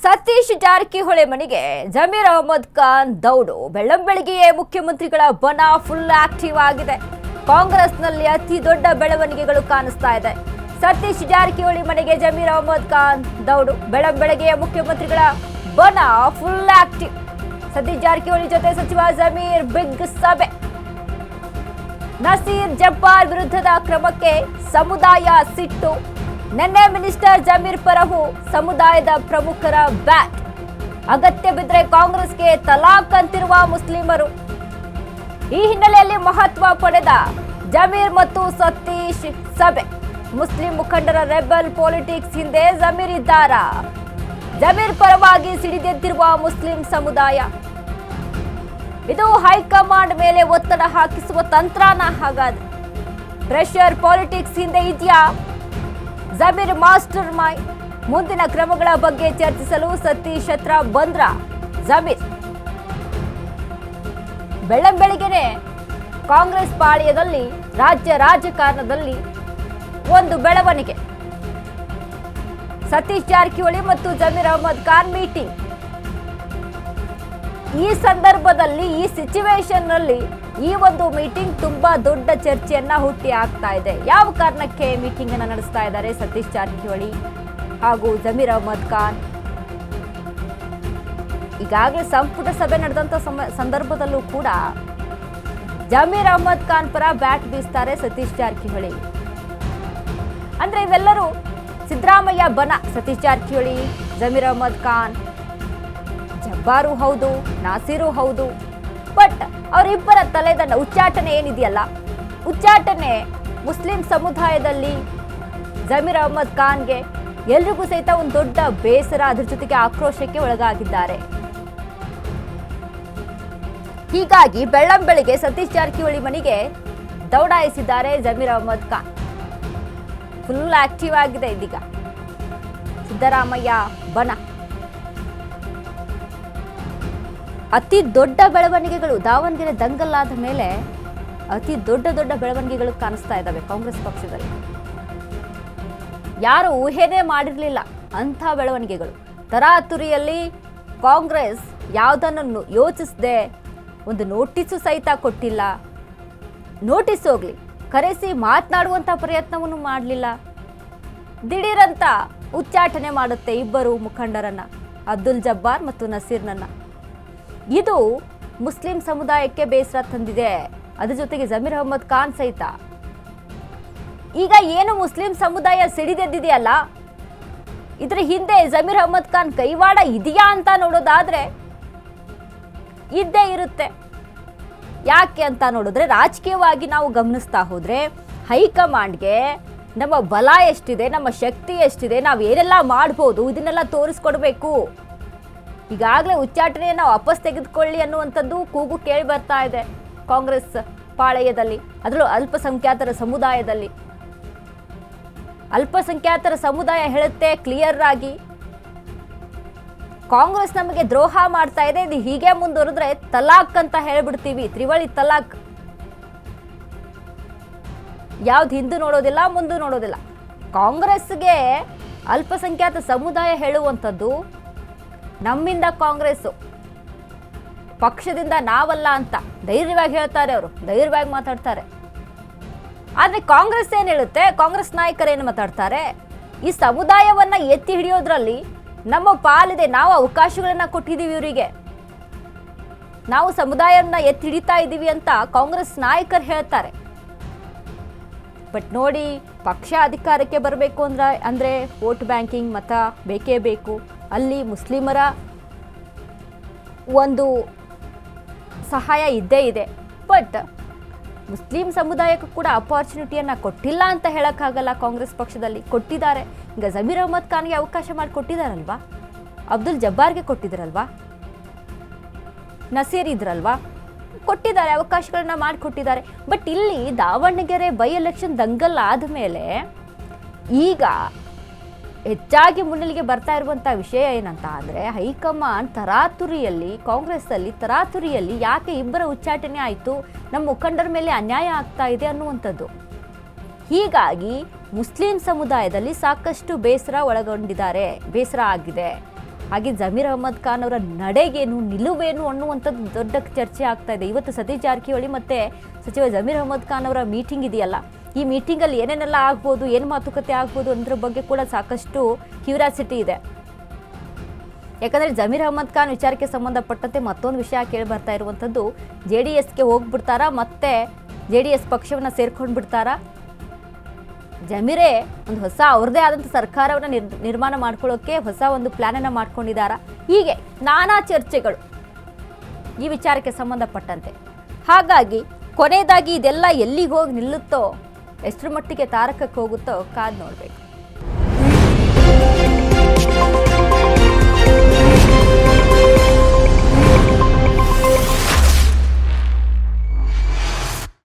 ಸತೀಶ್ ಜಾರಕಿಹೊಳಿ ಮನೆಗೆ ಜಮೀರ್ ಅಹಮದ್ ಖಾನ್ ದೌಡು. ಬೆಳ್ಳಂಬೆಳಗ್ಗೆಯೇ ಮುಖ್ಯಮಂತ್ರಿಗಳ ಬಣ ಫುಲ್ ಆಕ್ಟಿವ್ ಆಗಿದೆ. ಕಾಂಗ್ರೆಸ್ನಲ್ಲಿ ಅತಿ ದೊಡ್ಡ ಬೆಳವಣಿಗೆಗಳು ಕಾಣಿಸ್ತಾ ಇದೆ. ಸತೀಶ್ ಜಾರಕಿಹೊಳಿ ಮನೆಗೆ ಜಮೀರ್ ಅಹಮದ್ ಖಾನ್ ದೌಡು. ಬೆಳ್ಳಂಬೆಳಗ್ಗೆಯೇ ಮುಖ್ಯಮಂತ್ರಿಗಳ ಬಣ ಫುಲ್ ಆಕ್ಟಿವ್. ಸತೀಶ್ ಜಾರಕಿಹೊಳಿ ಜೊತೆ ಸಚಿವ ಜಮೀರ್ ಬಿಗ್ ಸಭೆ. ನಸೀರ್ ಜಬ್ಬಾರ್ ವಿರುದ್ಧದ ಕ್ರಮಕ್ಕೆ ಸಮುದಾಯ ಸಿಟ್ಟು. ನಿನ್ನೆ ಮಿನಿಸ್ಟರ್ ಜಮೀರ್ ಪರವು ಸಮುದಾಯದ ಪ್ರಮುಖರ ಬ್ಯಾಟ್. ಅಗತ್ಯ ಬಿದ್ದರೆ ಕಾಂಗ್ರೆಸ್ಗೆ ತಲಾಕ್ ಅಂತಿರುವ ಮುಸ್ಲಿಮರು. ಈ ಹಿನ್ನೆಲೆಯಲ್ಲಿ ಮಹತ್ವ ಪಡೆದ ಜಮೀರ್ ಮತ್ತು ಸತೀಶ್ ಸಭೆ. ಮುಸ್ಲಿಂ ಮುಖಂಡರ ರೆಬಲ್ ಪಾಲಿಟಿಕ್ಸ್ ಹಿಂದೆ ಜಮೀರ್ ಇದ್ದಾರಾ? ಜಮೀರ್ ಪರವಾಗಿ ಸಿಡಿದೆದ್ದಿರುವ ಮುಸ್ಲಿಂ ಸಮುದಾಯ. ಇದು ಹೈಕಮಾಂಡ್ ಮೇಲೆ ಒತ್ತಡ ಹಾಕಿಸುವ ತಂತ್ರನ? ಹಾಗಾದ್ರೆ ಪ್ರೆಷರ್ ಪಾಲಿಟಿಕ್ಸ್ ಹಿಂದೆ ಇದೆಯಾ? Zameer master mind. ಮುಂದಿನ ಕ್ರಮಗಳ ಬಗ್ಗೆ ಚರ್ಚಿಸಲು ಸತೀಶ್ ಹತ್ರ ಬಂದ್ರ ಜಮೀರ್. ಬೆಳ್ಳಂಬೆಳಗ್ಗೆನೆ ಕಾಂಗ್ರೆಸ್ ಪಾಳ್ಯದಲ್ಲಿ ರಾಜ್ಯ ರಾಜಕಾರಣದಲ್ಲಿ ಒಂದು ಬೆಳವಣಿಗೆ. ಸತೀಶ್ ಜಾರಕಿಹೊಳಿ ಮತ್ತು ಜಮೀರ್ ಅಹಮದ್ ಖಾನ್ ಮೀಟಿಂಗ್. ಈ ಸಂದರ್ಭದಲ್ಲಿ ಈ ಸಿಚುವೇಶನ್ ನಲ್ಲಿ ಈ ಒಂದು ಮೀಟಿಂಗ್ ತುಂಬಾ ದೊಡ್ಡ ಚರ್ಚೆಯನ್ನ ಹುಟ್ಟಿ ಆಗ್ತಾ ಇದೆ. ಯಾವ ಕಾರಣಕ್ಕೆ ಮೀಟಿಂಗ್ ಅನ್ನ ನಡೆಸ್ತಾ ಇದ್ದಾರೆ ಸತೀಶ್ ಜಾರಕಿಹೊಳಿ ಹಾಗೂ ಜಮೀರ್ ಅಹಮದ್ ಖಾನ್? ಈಗಾಗಲೇ ಸಂಪುಟ ಸಭೆ ನಡೆದಂತ ಸಂದರ್ಭದಲ್ಲೂ ಕೂಡ ಜಮೀರ್ ಅಹಮದ್ ಖಾನ್ ಪರ ಬ್ಯಾಟ್ ಬೀಸ್ತಾರೆ ಸತೀಶ್ ಜಾರಕಿಹೊಳಿ. ಅಂದ್ರೆ ಇವೆಲ್ಲರೂ ಸಿದ್ದರಾಮಯ್ಯ ಬಣ. ಸತೀಶ್ ಜಾರಕಿಹೊಳಿ, ಜಮೀರ್ ಅಹಮದ್ ಖಾನ್, ಜಬ್ಬಾರು ಹೌದು, ನಾಸೀರು ಹೌದು. ಬಟ್ ಅವರಿಬ್ಬರ ತಲೆದಂಡ ಉಚ್ಚಾಟನೆ ಏನಿದೆಯಲ್ಲ, ಉಚ್ಚಾಟನೆ ಮುಸ್ಲಿಂ ಸಮುದಾಯದಲ್ಲಿ ಜಮೀರ್ ಅಹಮದ್ ಖಾನ್ಗೆ ಎಲ್ರಿಗೂ ಸಹಿತ ಒಂದು ದೊಡ್ಡ ಬೇಸರ, ಅದ್ರ ಜೊತೆಗೆ ಆಕ್ರೋಶಕ್ಕೆ ಒಳಗಾಗಿದ್ದಾರೆ. ಹೀಗಾಗಿ ಬೆಳ್ಳಂಬೆಳಗ್ಗೆ ಸತೀಶ್ ಜಾರಕಿಹೊಳಿ ಮನೆಗೆ ದೌಡಾಯಿಸಿದ್ದಾರೆ ಜಮೀರ್ ಅಹಮದ್ ಖಾನ್. ಫುಲ್ ಆಕ್ಟಿವ್ ಆಗಿದೆ ಇದೀಗ ಸಿದ್ದರಾಮಯ್ಯ ಬಣ. ಅತಿ ದೊಡ್ಡ ಬೆಳವಣಿಗೆಗಳು ದಾವಣಗೆರೆ ದಂಗಲ್ ಆದ ಮೇಲೆ ಅತಿ ದೊಡ್ಡ ಬೆಳವಣಿಗೆಗಳು ಕಾಣಿಸ್ತಾ ಇದ್ದಾವೆ ಕಾಂಗ್ರೆಸ್ ಪಕ್ಷದಲ್ಲಿ. ಯಾರು ಊಹೆನೇ ಮಾಡಿರಲಿಲ್ಲ ಅಂಥ ಬೆಳವಣಿಗೆಗಳು. ತರಾತುರಿಯಲ್ಲಿ ಕಾಂಗ್ರೆಸ್ ಯಾವುದನ್ನು ಯೋಚಿಸದೆ ಒಂದು ನೋಟಿಸು ಸಹಿತ ಕೊಟ್ಟಿಲ್ಲ. ನೋಟಿಸ್ ಹೋಗ್ಲಿ, ಕರೆಸಿ ಮಾತನಾಡುವಂಥ ಪ್ರಯತ್ನವನ್ನು ಮಾಡಲಿಲ್ಲ. ದಿಢೀರಂತ ಉಚ್ಚಾಟನೆ ಮಾಡುತ್ತೆ ಇಬ್ಬರು ಮುಖಂಡರನ್ನ, ಅಬ್ದುಲ್ ಜಬ್ಬಾರ್ ಮತ್ತು ನಸೀರ್ನನ್ನ. ಇದು ಮುಸ್ಲಿಂ ಸಮುದಾಯಕ್ಕೆ ಬೇಸರ ತಂದಿದೆ. ಅದ್ರ ಜೊತೆಗೆ ಜಮೀರ್ ಅಹಮದ್ ಖಾನ್ ಸಹಿತ. ಈಗ ಏನು ಮುಸ್ಲಿಂ ಸಮುದಾಯ ಸಿಡಿದೆದ್ದಿದೆಯಲ್ಲ, ಇದ್ರ ಹಿಂದೆ ಜಮೀರ್ ಅಹಮದ್ ಖಾನ್ ಕೈವಾಡ ಇದೆಯಾ ಅಂತ ನೋಡೋದಾದ್ರೆ ಇದ್ದೇ ಇರುತ್ತೆ. ಯಾಕೆ ಅಂತ ನೋಡಿದ್ರೆ, ರಾಜಕೀಯವಾಗಿ ನಾವು ಗಮನಿಸ್ತಾ ಹೋದ್ರೆ ಹೈಕಮಾಂಡ್ಗೆ ನಮ್ಮ ಬಲ ಎಷ್ಟಿದೆ, ನಮ್ಮ ಶಕ್ತಿ ಎಷ್ಟಿದೆ, ನಾವು ಏನೆಲ್ಲ ಮಾಡ್ಬೋದು ಇದನ್ನೆಲ್ಲ ತೋರಿಸ್ಕೊಡ್ಬೇಕು. ಈಗಾಗಲೇ ಉಚ್ಚಾಟನೆಯನ್ನು ವಾಪಸ್ ತೆಗೆದುಕೊಳ್ಳಿ ಅನ್ನುವಂಥದ್ದು ಕೂಗು ಕೇಳಿ ಬರ್ತಾ ಇದೆ ಕಾಂಗ್ರೆಸ್ ಪಾಳಯದಲ್ಲಿ, ಅದರಲ್ಲೂ ಅಲ್ಪಸಂಖ್ಯಾತರ ಸಮುದಾಯದಲ್ಲಿ. ಅಲ್ಪಸಂಖ್ಯಾತರ ಸಮುದಾಯ ಹೇಳುತ್ತೆ ಕ್ಲಿಯರ್ ಆಗಿ, ಕಾಂಗ್ರೆಸ್ ನಮಗೆ ದ್ರೋಹ ಮಾಡ್ತಾ ಇದೆ, ಇದು ಹೀಗೆ ಮುಂದುವರೆದ್ರೆ ತಲಾಕ್ ಅಂತ ಹೇಳ್ಬಿಡ್ತೀವಿ, ತ್ರಿವಳಿ ತಲಾಕ್. ಯಾವ್ದು ಹಿಂದೂ ನೋಡೋದಿಲ್ಲ, ಮುಂದೆ ನೋಡೋದಿಲ್ಲ. ಕಾಂಗ್ರೆಸ್ಗೆ ಅಲ್ಪಸಂಖ್ಯಾತ ಸಮುದಾಯ ಹೇಳುವಂಥದ್ದು ನಮ್ಮಿಂದ ಕಾಂಗ್ರೆಸ್ ಪಕ್ಷದಿಂದ ನಾವಲ್ಲ ಅಂತ ಧೈರ್ಯವಾಗಿ ಹೇಳ್ತಾರೆ. ಅವರು ಧೈರ್ಯವಾಗಿ ಮಾತಾಡ್ತಾರೆ. ಆದ್ರೆ ಕಾಂಗ್ರೆಸ್ ಏನ್ ಹೇಳುತ್ತೆ, ಕಾಂಗ್ರೆಸ್ ನಾಯಕರೇನು ಮಾತಾಡ್ತಾರೆ, ಈ ಸಮುದಾಯವನ್ನ ಎತ್ತಿ ಹಿಡಿಯೋದ್ರಲ್ಲಿ ನಮ್ಮ ಪಾಲಿದೆ, ನಾವು ಅವಕಾಶಗಳನ್ನ ಕೊಟ್ಟಿದ್ದೀವಿ ಇವರಿಗೆ, ನಾವು ಸಮುದಾಯವನ್ನ ಎತ್ತಿ ಹಿಡಿತಾ ಇದ್ದೀವಿ ಅಂತ ಕಾಂಗ್ರೆಸ್ ನಾಯಕರು ಹೇಳ್ತಾರೆ. ಬಟ್ ನೋಡಿ, ಪಕ್ಷ ಅಧಿಕಾರಕ್ಕೆ ಬರಬೇಕು ಅಂದ್ರೆ ವೋಟ್ ಬ್ಯಾಂಕಿಂಗ್ ಮತ ಬೇಕೇ ಬೇಕು. ಅಲ್ಲಿ ಮುಸ್ಲಿಮರ ಒಂದು ಸಹಾಯ ಇದ್ದೇ ಇದೆ. ಬಟ್ ಮುಸ್ಲಿಂ ಸಮುದಾಯಕ್ಕೂ ಕೂಡ ಅಪಾರ್ಚುನಿಟಿಯನ್ನು ಕೊಟ್ಟಿಲ್ಲ ಅಂತ ಹೇಳೋಕ್ಕಾಗಲ್ಲ. ಕಾಂಗ್ರೆಸ್ ಪಕ್ಷದಲ್ಲಿ ಕೊಟ್ಟಿದ್ದಾರೆ. ಈಗ ಜಮೀರ್ ಅಹಮದ್ ಖಾನ್ಗೆ ಅವಕಾಶ ಮಾಡಿ ಕೊಟ್ಟಿದ್ದಾರಲ್ವಾ, ಅಬ್ದುಲ್ ಜಬ್ಬಾರ್ಗೆ ಕೊಟ್ಟಿದ್ದಾರಲ್ವಾ, ನಸೀರ್ ಇದ್ರಲ್ವಾ, ಕೊಟ್ಟಿದ್ದಾರೆ, ಅವಕಾಶಗಳನ್ನ ಮಾಡಿಕೊಟ್ಟಿದ್ದಾರೆ. ಬಟ್ ಇಲ್ಲಿ ದಾವಣಗೆರೆ ಬೈ ಎಲೆಕ್ಷನ್ ದಂಗಲ್ ಆದಮೇಲೆ ಈಗ ಹೆಚ್ಚಾಗಿ ಮುನ್ನೆಲೆಗೆ ಬರ್ತಾ ಇರುವಂಥ ವಿಷಯ ಏನಂತ ಅಂದರೆ, ಹೈಕಮಾಂಡ್ ತರಾತುರಿಯಲ್ಲಿ, ಕಾಂಗ್ರೆಸ್ಸಲ್ಲಿ ತರಾತುರಿಯಲ್ಲಿ ಯಾಕೆ ಇಬ್ಬರ ಉಚ್ಚಾಟನೆ ಆಯಿತು, ನಮ್ಮ ಮುಖಂಡರ ಮೇಲೆ ಅನ್ಯಾಯ ಆಗ್ತಾ ಇದೆ ಅನ್ನುವಂಥದ್ದು. ಹೀಗಾಗಿ ಮುಸ್ಲಿಂ ಸಮುದಾಯದಲ್ಲಿ ಸಾಕಷ್ಟು ಬೇಸರ ಆಗಿದೆ. ಹಾಗೆ ಜಮೀರ್ ಅಹ್ಮದ್ ಖಾನ್ ಅವರ ನಡೆಗೇನು ನಿಲುವೇನು ಅನ್ನುವಂಥದ್ದು ದೊಡ್ಡ ಚರ್ಚೆ ಆಗ್ತಾ ಇದೆ. ಇವತ್ತು ಸತೀಶ್ ಜಾರಕಿಹೊಳಿ ಮತ್ತು ಸಚಿವ ಜಮೀರ್ ಅಹ್ಮದ್ ಖಾನ್ ಅವರ ಮೀಟಿಂಗ್ ಇದೆಯಲ್ಲ, ಈ ಮೀಟಿಂಗಲ್ಲಿ ಏನೇನೆಲ್ಲ ಆಗ್ಬೋದು, ಏನು ಮಾತುಕತೆ ಆಗ್ಬೋದು ಅನ್ನೋದ್ರ ಬಗ್ಗೆ ಕೂಡ ಸಾಕಷ್ಟು ಕ್ಯೂರಿಯಾಸಿಟಿ ಇದೆ. ಯಾಕಂದರೆ ಜಮೀರ್ ಅಹ್ಮದ್ ಖಾನ್ ವಿಚಾರಕ್ಕೆ ಸಂಬಂಧಪಟ್ಟಂತೆ ಮತ್ತೊಂದು ವಿಷಯ ಕೇಳಿ ಬರ್ತಾ ಇರುವಂಥದ್ದು, JDSಗೆ ಹೋಗ್ಬಿಡ್ತಾರಾ, ಮತ್ತೆ JDS ಪಕ್ಷವನ್ನು ಸೇರ್ಕೊಂಡು ಬಿಡ್ತಾರಾ, ಜಮೀರೇ ಒಂದು ಹೊಸ ಅವ್ರದ್ದೇ ಆದಂಥ ಸರ್ಕಾರವನ್ನು ನಿರ್ಮಾಣ ಮಾಡ್ಕೊಳ್ಳೋಕ್ಕೆ ಹೊಸ ಒಂದು ಪ್ಲ್ಯಾನನ್ನು ಮಾಡ್ಕೊಂಡಿದ್ದಾರಾ, ಹೀಗೆ ನಾನಾ ಚರ್ಚೆಗಳು ಈ ವಿಚಾರಕ್ಕೆ ಸಂಬಂಧಪಟ್ಟಂತೆ. ಹಾಗಾಗಿ ಕೊನೆಯದಾಗಿ ಇದೆಲ್ಲ ಎಲ್ಲಿಗೆ ಹೋಗಿ ನಿಲ್ಲುತ್ತೋ, ಎಷ್ಟರ ಮಟ್ಟಿಗೆ ತಾರಕಕ್ಕೆ ಹೋಗುತ್ತೋ ಕಾದು ನೋಡಬೇಕು.